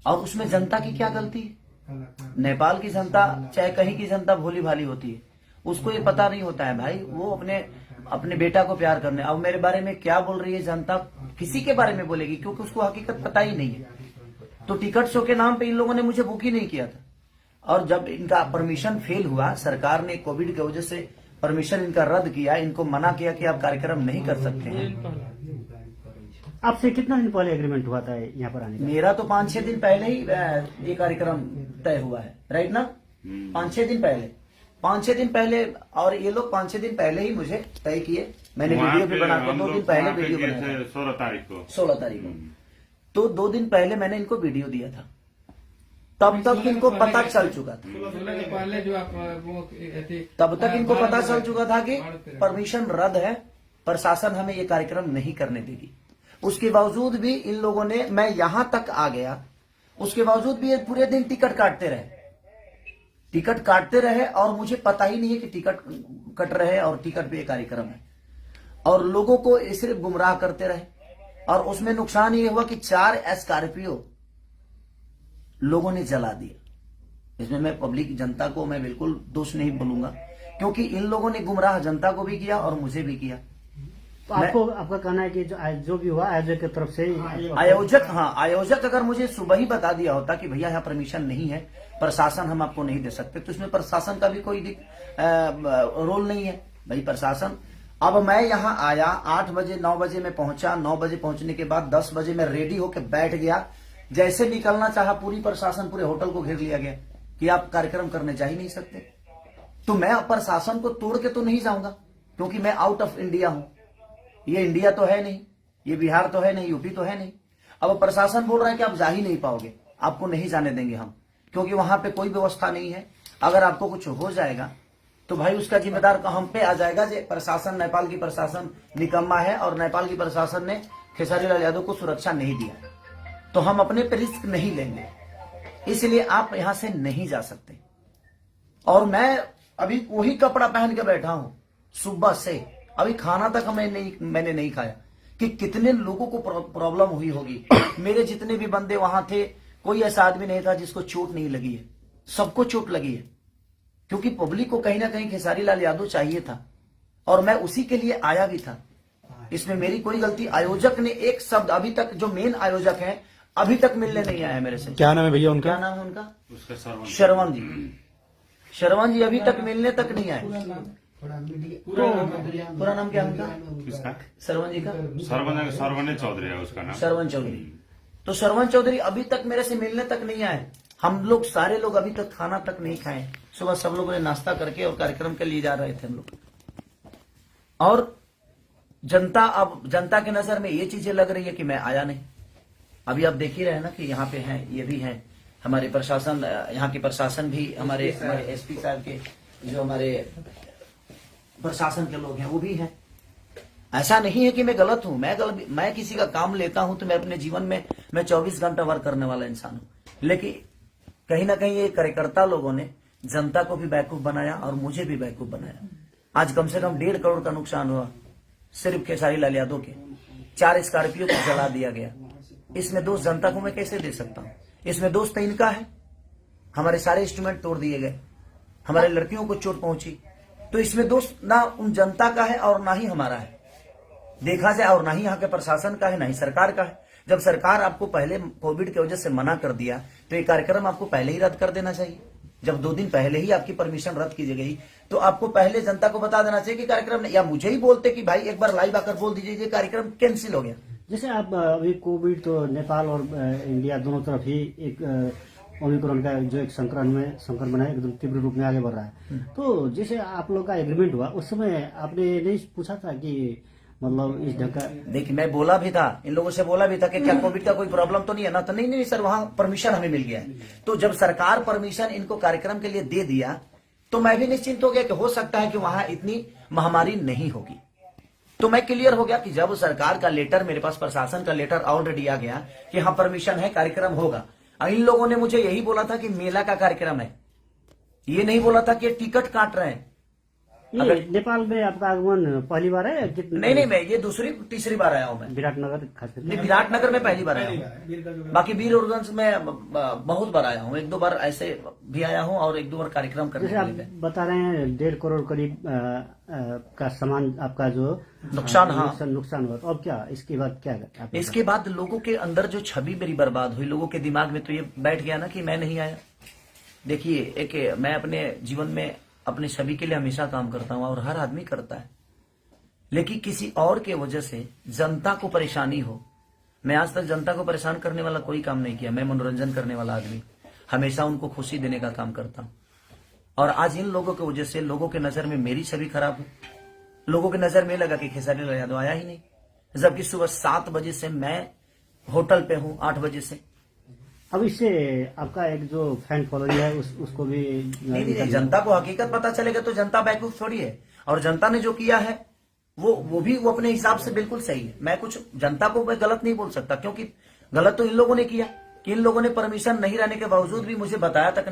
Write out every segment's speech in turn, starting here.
और उसमें जनता की क्या गलती है? नेपाल की जनता चाहे कहीं की जनता भोली भाली होती है, उसको ये पता नहीं होता है भाई, वो अपने बेटा को प्यार करने। अब मेरे बारे में क्या बोल रही है जनता, किसी के बारे में बोलेगी, क्योंकि उसको हकीकत पता ही नहीं है। तो टिकट शो के नाम पे इन लोगों ने मुझे बुक ही नहीं किया था। और जब इनका परमिशन फेल हुआ, सरकार ने कोविड की वजह से परमिशन इनका रद्द किया, इनको मना किया कि आप कार्यक्रम नहीं कर सकते हैं। आपसे कितना दिन पहले एग्रीमेंट हुआ था यहाँ पर आने का? मेरा तो 5-6 दिन पहले ही ये कार्यक्रम तय हुआ है, राइट ना? 5-6 दिन पहले, और ये लोग 5-6 दिन पहले ही मुझे तय किए। मैंने वीडियो भी बनाकर 2 दिन पहले वीडियो बनाया, 16 तारीख को। तो 2 दिन पहले मैंने इनको वीडियो दिया था, तब तक इनको पता चल चुका था, तब तक इनको पता चल चुका था कि परमिशन रद्द है, प्रशासन हमें ये कार्यक्रम नहीं करने देगी। उसके बावजूद भी इन लोगों ने, मैं यहां तक आ गया, उसके बावजूद भी ये पूरे दिन टिकट काटते रहे और मुझे पता ही नहीं है कि टिकट कट रहे और टिकट पे ये कार्यक्रम है, और लोगों को सिर्फ गुमराह करते रहे। और उसमें नुकसान ये हुआ कि 4 स्कॉर्पियो लोगों ने जला दिया। इसमें मैं पब्लिक जनता को मैं बिल्कुल दोष नहीं बोलूंगा, क्योंकि इन लोगों ने गुमराह जनता को भी किया और मुझे भी किया। तो आपका कहना है कि जो भी हुआ आयोजक की तरफ से, आयोजक अगर मुझे सुबह ही बता दिया होता कि भैया यहाँ परमिशन नहीं है, प्रशासन हम आपको नहीं दे सकते, तो इसमें प्रशासन का भी कोई रोल नहीं है भाई। प्रशासन, अब मैं यहाँ आया 8 बजे, 9 बजे मैं पहुंचा, 9 बजे पहुंचने के बाद 10 बजे मैं रेडी होकर बैठ गया। जैसे निकलना चाहा, पूरी प्रशासन पूरे होटल को घेर लिया गया कि आप कार्यक्रम करने जा ही नहीं सकते। तो मैं प्रशासन को तोड़ के तो नहीं जाऊंगा, क्योंकि मैं आउट ऑफ इंडिया हूं। ये इंडिया तो है नहीं, ये बिहार तो है नहीं, यूपी तो है नहीं। अब प्रशासन बोल रहा है कि आप जा ही नहीं पाओगे, आपको नहीं जाने देंगे हम, क्योंकि वहां पे कोई व्यवस्था नहीं है। अगर आपको कुछ हो जाएगा तो भाई उसका जिम्मेदार हम पे आ जाएगा। जे प्रशासन, नेपाल की प्रशासन निकम्मा है, और नेपाल की प्रशासन ने खेसारी लाल यादव को सुरक्षा नहीं दिया, तो हम अपने पे रिस्क नहीं लेंगे, इसलिए आप यहां से नहीं जा सकते। और मैं अभी वही कपड़ा पहन के बैठा हूं सुबह से, अभी खाना तक मैंने नहीं खाया कि कितने लोगों को प्रॉब्लम हुई होगी। मेरे जितने भी बंदे वहां थे, कोई ऐसा आदमी नहीं था जिसको चोट नहीं लगी है, सबको चोट लगी है, क्योंकि पब्लिक को कहीं ना कहीं खेसारी लाल यादव चाहिए था, और मैं उसी के लिए आया भी था। इसमें मेरी कोई गलती, आयोजक ने एक शब्द, अभी तक जो मेन आयोजक है अभी तक मिलने नहीं आया मेरे से। क्या नाम है भैया उनका? क्या नाम है उनका? श्रवण जी। श्रवण जी अभी तक मिलने तक नहीं आए। पूरा नाम क्या है उनका? श्रवण जी का? सरवण चौधरी है उसका नाम। श्रवण चौधरी। तो श्रवण चौधरी अभी तक मेरे से मिलने तक नहीं आए। हम लोग सारे लोग अभी तक खाना तक नहीं खाए। सुबह सब लोगों ने नाश्ता करके और कार्यक्रम के लिए जा रहे थे हम लोग। और जनता, अब जनता की नजर में ये चीजें लग रही है कि मैं आया नहीं। अभी आप देख ही रहे हैं ना कि यहाँ पे हैं, ये भी हैं हमारे प्रशासन, यहाँ के प्रशासन भी, हमारे एसपी साहब के, जो हमारे प्रशासन के लोग हैं वो भी हैं। ऐसा नहीं है कि मैं गलत हूं, मैं किसी का काम लेता हूं तो मैं अपने जीवन में मैं 24 घंटा वर्क करने वाला इंसान हूं। लेकिन कहीं ना कहीं ये कार्यकर्ता लोगों ने जनता को भी बेवकूफ बनाया और मुझे भी बेवकूफ बनाया। आज कम से कम 1.5 करोड़ का नुकसान हुआ सिर्फ खेसारी लाल यादव के। 4 स्कॉर्पियो को जला दिया गया। इसमें दोष जनता को मैं कैसे दे सकता हूं? इसमें दोष तो इनका है। हमारे सारे इंस्ट्रूमेंट तोड़ दिए गए, हमारे लड़कियों को चोट पहुंची, तो इसमें दोष ना उन जनता का है और ना ही हमारा है देखा जाए, और ना ही यहाँ के प्रशासन का है, ना ही सरकार का है। जब सरकार आपको पहले कोविड की वजह से मना कर दिया तो ये कार्यक्रम आपको पहले ही रद्द कर देना चाहिए। जब 2 दिन पहले ही आपकी परमिशन रद्द की गई तो आपको पहले जनता को बता देना चाहिए कि कार्यक्रम, या मुझे ही बोलते कि भाई एक बार लाइव आकर बोल दीजिए कार्यक्रम कैंसिल हो गया। जैसे आप अभी कोविड तो नेपाल और इंडिया दोनों तरफ ही एक ओमिक्रॉन का जो एक संक्रमण है एकदम तीव्र रूप में आगे बढ़ रहा है। तो जैसे आप लोग का एग्रीमेंट हुआ उस समय आपने नहीं पूछा था कि मतलब इस ढंग का? देखिए मैं बोला भी था, इन लोगों से बोला भी था कि क्या कोविड का कोई प्रॉब्लम तो नहीं है ना? तो नहीं सर, वहां परमिशन हमें मिल गया है। तो जब सरकार परमिशन इनको कार्यक्रम के लिए दे दिया तो मैं भी निश्चिंत हो गया कि हो सकता है कि वहां इतनी महामारी नहीं होगी। तो मैं क्लियर हो गया कि जब सरकार का लेटर, मेरे पास प्रशासन का लेटर ऑलरेडी आ गया कि हाँ परमिशन है, कार्यक्रम होगा। इन लोगों ने मुझे यही बोला था कि मेला का कार्यक्रम है, ये नहीं बोला था कि टिकट काट रहे हैं। ये नेपाल में आपका आगमन पहली बार है या कितने? नहीं, मैं ये तीसरी बार आया हूँ मैं। विराटनगर खास करके? नहीं, विराटनगर में पहली बार आया हूँ। बाकी वीरगंज में बहुत बार आया हूँ, 1-2 बार ऐसे भी आया हूँ और 1-2 बार कार्यक्रम करने जैसे के लिए। आप बता रहे हैं 1.5 करोड़ करीब का सामान आपका जो नुकसान, हाँ। नुकसान हुआ, तो अब क्या इसके बाद क्या आप? इसके बाद लोगों के अंदर जो छवि मेरी बर्बाद हुई, लोगों के दिमाग में तो ये बैठ गया ना कि मैं नहीं आया। देखिए, मैं अपने जीवन में अपने छवि के लिए हमेशा काम करता हूं और हर आदमी करता है, लेकिन किसी और के वजह से जनता को परेशानी हो। मैं आज तक जनता को परेशान करने वाला कोई काम नहीं किया। मैं मनोरंजन करने वाला आदमी, हमेशा उनको खुशी देने का काम करता हूं। और आज इन लोगों की वजह से लोगों के नजर में मेरी छवि खराब है। लोगों के नजर में लगा कि खेसारी लाल यादव आया ही नहीं, जबकि सुबह 7 बजे से मैं होटल पे हूं, 8 बजे से। अब इससे आपका एक जो फैन फॉलोइंग है उसको भी नहीं, जनता को हकीकत पता चलेगा तो जनता बेवकूफ थोड़ी है। और जनता ने जो किया है वो भी वो अपने हिसाब से बिल्कुल सही है। मैं कुछ जनता को मैं गलत नहीं बोल सकता, क्योंकि गलत तो इन लोगों ने किया कि इन लोगों ने परमिशन नहीं रहने के बावजूद भी मुझे बताया तक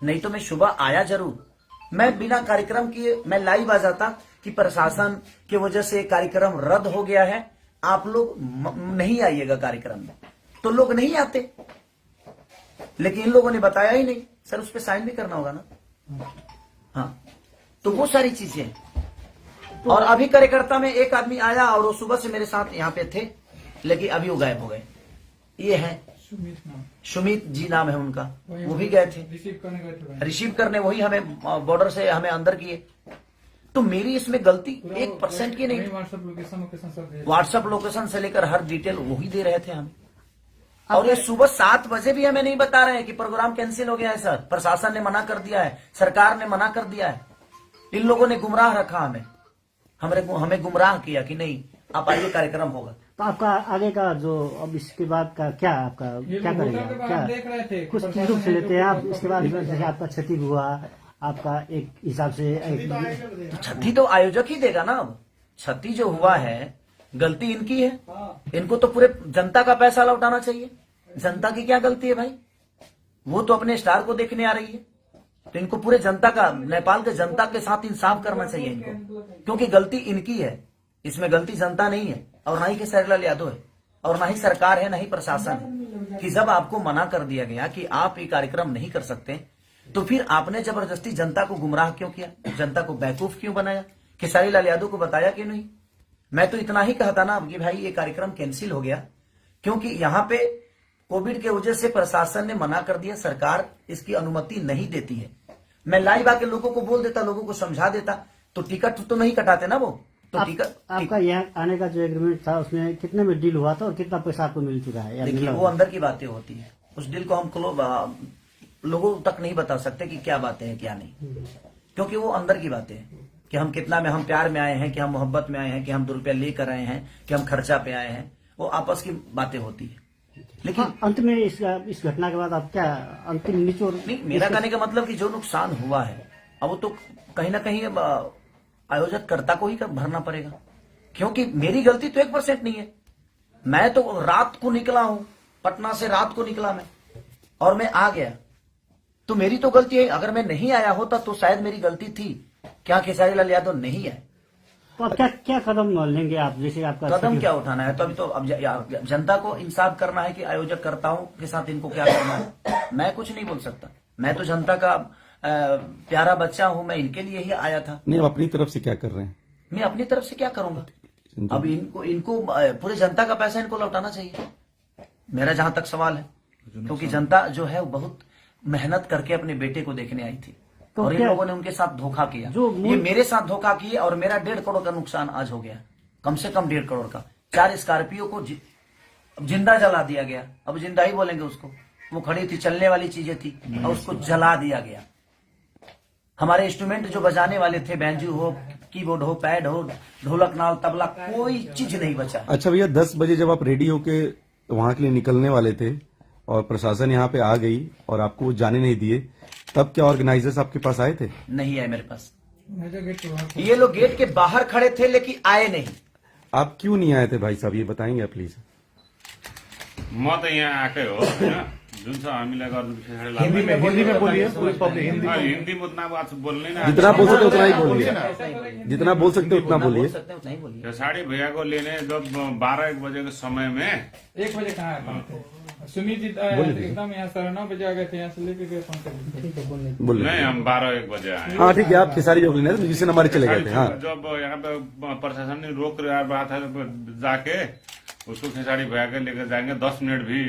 नहीं तो मैं सुबह आया जरूर। मैं बिना कार्यक्रम किए मैं लाइव आ जाता कि प्रशासन की वजह से कार्यक्रम रद्द हो गया है, आप लोग नहीं आइएगा कार्यक्रम में, तो लोग नहीं आते। लेकिन इन लोगों ने बताया ही नहीं। सर, उस पर साइन भी करना होगा ना। हाँ, तो वो सारी चीजें। और अभी कार्यकर्ता में एक आदमी आया और वो सुबह से मेरे साथ यहाँ पे थे, लेकिन अभी वो गायब हो गए। ये है सुमित जी नाम है उनका, वो भी गए थे रिसीव करने, वही हमें बॉर्डर से हमें अंदर किए। तो मेरी इसमें गलती 1% की नहीं। व्हाट्सएप लोकेशन से लेकर हर डिटेल वही दे रहे थे हमें। और ये सुबह 7 बजे भी हमें नहीं बता रहे हैं कि प्रोग्राम कैंसिल हो गया है सर, प्रशासन ने मना कर दिया है, सरकार ने मना कर दिया है। इन लोगों ने गुमराह रखा हमें गुमराह किया कि नहीं आप आइए, कार्यक्रम होगा। तो आपका आगे का जो अब इसके बाद का क्या आपका क्या करेगा? क्या कुछ चीजों से लेते हैं आप? इसके बाद जैसे आपका क्षति हुआ, आपका एक हिसाब से क्षति तो आयोजक ही देगा ना। अब क्षति जो हुआ है गलती इनकी है, इनको तो पूरे जनता का पैसा लौटाना चाहिए। जनता की क्या गलती है भाई? वो तो अपने स्टार को देखने आ रही है, तो इनको पूरे जनता का, नेपाल के जनता के साथ इंसाफ करना चाहिए इनको, क्योंकि गलती इनकी है, इसमें गलती जनता नहीं है और ना ही खेसारी लाल यादव है और ना ही सरकार है, ना ही प्रशासन है। कि जब आपको मना कर दिया गया कि आप ये कार्यक्रम नहीं कर सकते, तो फिर आपने जबरदस्ती जनता को गुमराह क्यों किया, जनता को बेवकूफ क्यों बनाया? खेसारी लाल यादव को बताया क्यों नहीं? मैं तो इतना ही कहता ना कि भाई ये कार्यक्रम कैंसिल हो गया, क्योंकि यहाँ पे कोविड के वजह से प्रशासन ने मना कर दिया, सरकार इसकी अनुमति नहीं देती है। मैं लाइव आके लोगों को बोल देता, लोगों को समझा देता, तो टिकट तो नहीं कटाते ना वो। तो टिकट आपका यहाँ आने का जो एग्रीमेंट था उसमें कितने में डील हुआ था और कितना पैसा आपको मिल चुका है? देखिए, वो अंदर की बातें होती है, उस डील को हम लोगों तक नहीं बता सकते कि क्या बातें हैं क्या नहीं, क्योंकि वो अंदर की बातें हैं कि हम कितना में, हम प्यार में आए हैं कि हम मोहब्बत में आए हैं कि हम 2 रुपया लेकर आए हैं कि हम खर्चा पे आए हैं, वो आपस की बातें होती है। लेकिन अंत में इस घटना के बाद आप क्या अंतिम निचोड़? नहीं, मेरा कहने का मतलब कि जो नुकसान हुआ है अब वो तो कहीं ना कहीं आयोजक कर्ता को ही भरना पड़ेगा, क्योंकि मेरी गलती तो 1% नहीं है। मैं तो रात को निकला हूं, पटना से रात को निकला मैं और मैं आ गया, तो मेरी तो गलती है। अगर मैं नहीं आया होता तो शायद मेरी गलती थी। क्या खेसारी लाल यादव नहीं है? तो अब क्या कदम लेंगे आप? जैसे आपका कदम क्या उठाना है? तो अभी तो अब जनता को इंसाफ करना है कि आयोजक करताओं के साथ इनको क्या करना है। मैं कुछ नहीं बोल सकता, मैं तो जनता का प्यारा बच्चा हूं, मैं इनके लिए ही आया था। नहीं, अपनी तरफ से क्या कर रहे हैं? मैं अपनी तरफ से क्या करूंगा? अब इनको पूरे जनता का पैसा इनको लौटाना चाहिए, मेरा जहां तक सवाल है, क्योंकि जनता जो है वो बहुत मेहनत करके अपने बेटे को देखने आई थी तो और इन लोगों ने उनके साथ धोखा किया। ये मेरे साथ धोखा किए और मेरा 1.5 करोड़ का नुकसान आज हो गया, कम से कम 1.5 करोड़ का। 4 स्कॉर्पियो को जिंदा जला दिया गया। अब जिंदा ही बोलेंगे उसको, वो खड़ी थी, चलने वाली चीजें थी और उसको जला दिया गया। हमारे इंस्ट्रूमेंट जो बजाने वाले थे, बैंजू हो, कीबोर्ड हो, पैड हो, ढोलक, नाल, तबला, कोई चीज नहीं बचा। अच्छा भैया, 10 बजे जब आप रेडी होके वहां के लिए निकलने वाले थे और प्रशासन यहाँ पे आ गई और आपको जाने नहीं दिए, तब क्या ऑर्गेनाइजर्स आपके पास आए थे? नहीं आए मेरे पास, ये लोग गेट के बाहर खड़े थे लेकिन आए नहीं। आप क्यों नहीं आए थे भाई साहब, ये बताएंगे प्लीज? म त यहाँ आएकै हो हैन, जुन छ हामीलाई गर्नु पछाडि हिंदी में बोलिए पूरी पब्लिक हिंदी हिंदी में उतना बात बोल्ने ना जितना बोल सकते उतना ही बोलिए, जितना बोल सकते उतना बोलिए। सकते हैं उतना ही बोलिए। खेसारी भैया को लेने जब 12-1 बजे के समय में 1 बजे कहाँ है? सुमित जी एकदम यहाँ 9:30 बजे आ गए थे, यहाँ से लेके गए बोलिए। नहीं, हम 12-1 बजे आए। हाँ ठीक है, आप खेसारी जोक लेने जिससे हमारे चले गए थे। हाँ जब यहाँ पे प्रशासन ने रोक रहा था जाके उसको खेसारी भैया के लेकर जाएंगे, 10 मिनट भी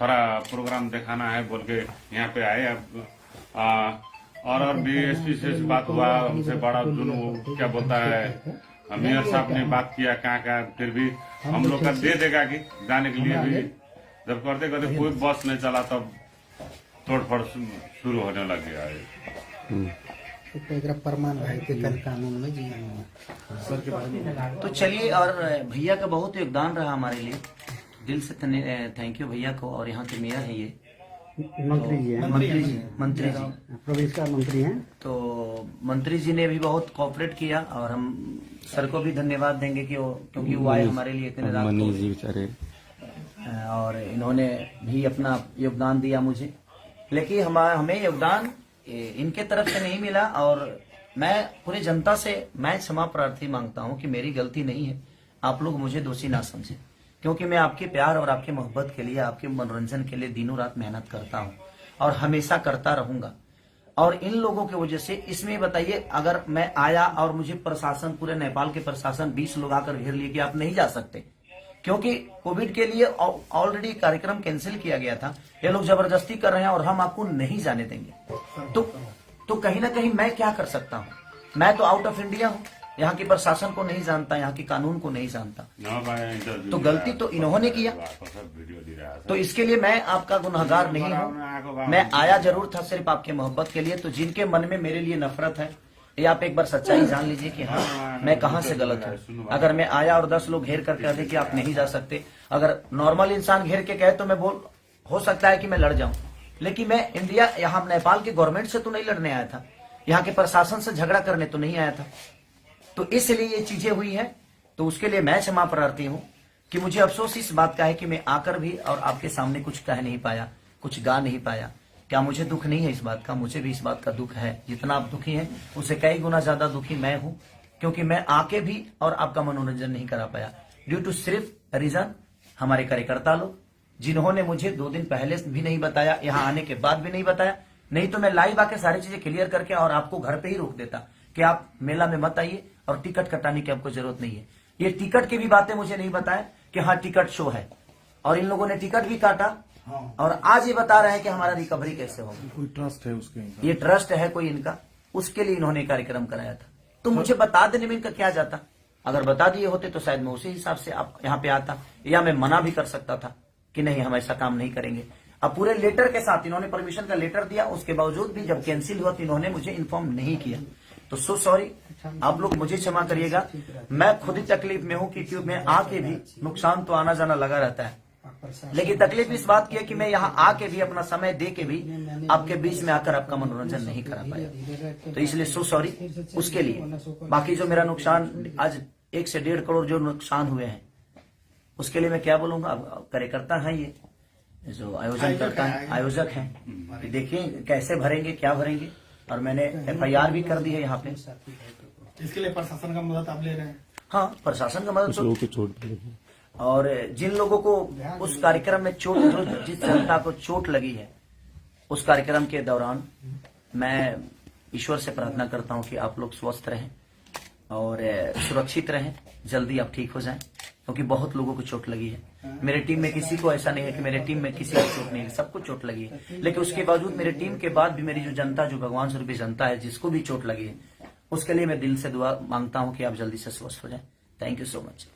थोड़ा प्रोग्राम दिखाना है बोल के यहाँ पे आए। और डीएसपी से बात हुआ, हमसे बड़ा दोनों क्या बोलता है मेयर साहब ने बात किया कहाँ, फिर भी हम लोग का दे देगा कि जाने के लिए भी जब करते करते कोई बस नहीं चला तब तोड़फोड़ शुरू होने लग गया है। प्रमाण भाई के कल कानून में जी तो चलिए, और भैया का बहुत योगदान रहा हमारे लिए, दिल से थैंक यू भैया को। और यहाँ के मेयर है ये मंत्री जी हैं, मंत्री जी प्रदेश का मंत्री हैं। तो मंत्री जी ने भी बहुत कोऑपरेट किया और हम सर को भी धन्यवाद देंगे कि क्योंकि वो आए हमारे लिए इतने रात मनीष को। जी बेचारे, और इन्होंने भी अपना योगदान दिया मुझे, लेकिन हमें योगदान इनके तरफ से नहीं मिला। और मैं पूरी जनता से मैं क्षमा प्रार्थी मांगता हूं कि मेरी गलती नहीं है, आप लोग मुझे दोषी ना समझें, क्योंकि मैं आपके प्यार और आपके मोहब्बत के लिए, आपके मनोरंजन के लिए दिनों रात मेहनत करता हूं और हमेशा करता रहूंगा। और इन लोगों की वजह से इसमें बताइए, अगर मैं आया और मुझे प्रशासन, पूरे नेपाल के प्रशासन 20 लोग आकर घेर लिए कि आप नहीं जा सकते, क्योंकि कोविड के लिए ऑलरेडी कार्यक्रम कैंसिल किया गया था, ये लोग जबरदस्ती कर रहे हैं और हम आपको नहीं जाने देंगे। तो कहीं ना कहीं मैं क्या कर सकता हूँ? मैं तो आउट ऑफ इंडिया हूँ, यहाँ के प्रशासन को नहीं जानता, यहाँ के कानून को नहीं जानता, तो गलती तो इन्होंने किया। तो इसके लिए मैं आपका गुनहगार नहीं हूँ, मैं आया जरूर था सिर्फ आपके मोहब्बत के लिए। तो जिनके मन में मेरे लिए नफरत है, ये आप एक बार सच्चाई जान लीजिए कि हाँ मैं कहाँ से गलत हूँ। अगर मैं आया और 10 लोग घेर कर कह दे कि आप नहीं जा सकते, अगर नॉर्मल इंसान घेर के कहे तो मैं हो सकता है कि मैं लड़ जाऊं, लेकिन मैं इंडिया, यहाँ नेपाल के गवर्नमेंट से तो नहीं लड़ने आया था, यहाँ के प्रशासन से झगड़ा करने तो नहीं आया था। तो इसलिए ये चीजें हुई हैं। तो उसके लिए मैं क्षमा प्रार्थी हूँ कि मुझे अफसोस इस बात का है कि मैं आकर भी और आपके सामने कुछ कह नहीं पाया, कुछ गा नहीं पाया। क्या मुझे दुख नहीं है इस बात का? मुझे भी इस बात का दुख है। जितना आप दुखी हैं उससे कई गुना ज्यादा दुखी मैं हूं, क्योंकि मैं आके भी और आपका मनोरंजन नहीं करा पाया ड्यू टू सिर्फ रीजन हमारे कार्यकर्ता लोग, जिन्होंने मुझे 2 दिन पहले भी नहीं बताया, यहाँ आने के बाद भी नहीं बताया। नहीं तो मैं लाइव आके सारी चीजें क्लियर करके और आपको घर पे ही रोक देता कि आप मेला में मत आइए और टिकट कटाने की आपको जरूरत नहीं है। ये टिकट की भी बातें मुझे नहीं बताया कि हाँ टिकट शो है, और इन लोगों ने टिकट भी काटा और आज ये बता रहे हैं कि हमारा रिकवरी कैसे होगा। कोई ट्रस्ट है उसके, ये ट्रस्ट है कोई इनका, उसके लिए इन्होंने कार्यक्रम कराया था। तो मुझे बता देने में इनका क्या जाता? अगर बता दिए होते तो शायद मैं उसी हिसाब से आप यहाँ पे आता, या मैं मना भी कर सकता था कि नहीं हम ऐसा काम नहीं करेंगे। अब पूरे लेटर के साथ इन्होंने परमिशन का लेटर दिया, उसके बावजूद भी जब कैंसिल हुआ तो इन्होंने मुझे इन्फॉर्म नहीं किया। तो सो सॉरी, आप लोग मुझे क्षमा करिएगा। मैं खुद ही तकलीफ में हूँ क्योंकि मैं आके भी, नुकसान तो आना जाना लगा रहता है, लेकिन तकलीफ इस बात की है कि मैं यहाँ आके भी, अपना समय दे के भी आपके बीच में आकर आपका मनोरंजन नहीं करा पाया। तो इसलिए सो सॉरी उसके लिए। बाकी जो मेरा नुकसान आज 1 से 1.5 करोड़ जो नुकसान हुए हैं उसके लिए मैं क्या बोलूंगा। अब कार्यकर्ता है ये जो आयोजन करता है, आयोजक है, देखिए कैसे भरेंगे, क्या भरेंगे। और मैंने FIR भी कर दी है यहाँ पे। इसके लिए प्रशासन का मदद आप ले रहे हैं? हाँ, प्रशासन का मदद लोगों की चोट लगी। और जिन लोगों को उस कार्यक्रम में चोट, जिस जनता को चोट लगी है उस कार्यक्रम के दौरान, मैं ईश्वर से प्रार्थना करता हूं कि आप लोग स्वस्थ रहें और सुरक्षित रहें, जल्दी आप ठीक हो जाएं, क्योंकि बहुत लोगों को चोट लगी है। मेरे टीम में किसी को ऐसा नहीं है कि मेरे टीम में किसी को चोट नहीं है, सबको चोट लगी है। लेकिन उसके बावजूद मेरे टीम के बाद भी मेरी जो जनता, जो भगवान स्वरूपी जनता है, जिसको भी चोट लगी है, उसके लिए मैं दिल से दुआ मांगता हूं कि आप जल्दी से स्वस्थ हो जाएं। Thank you so much.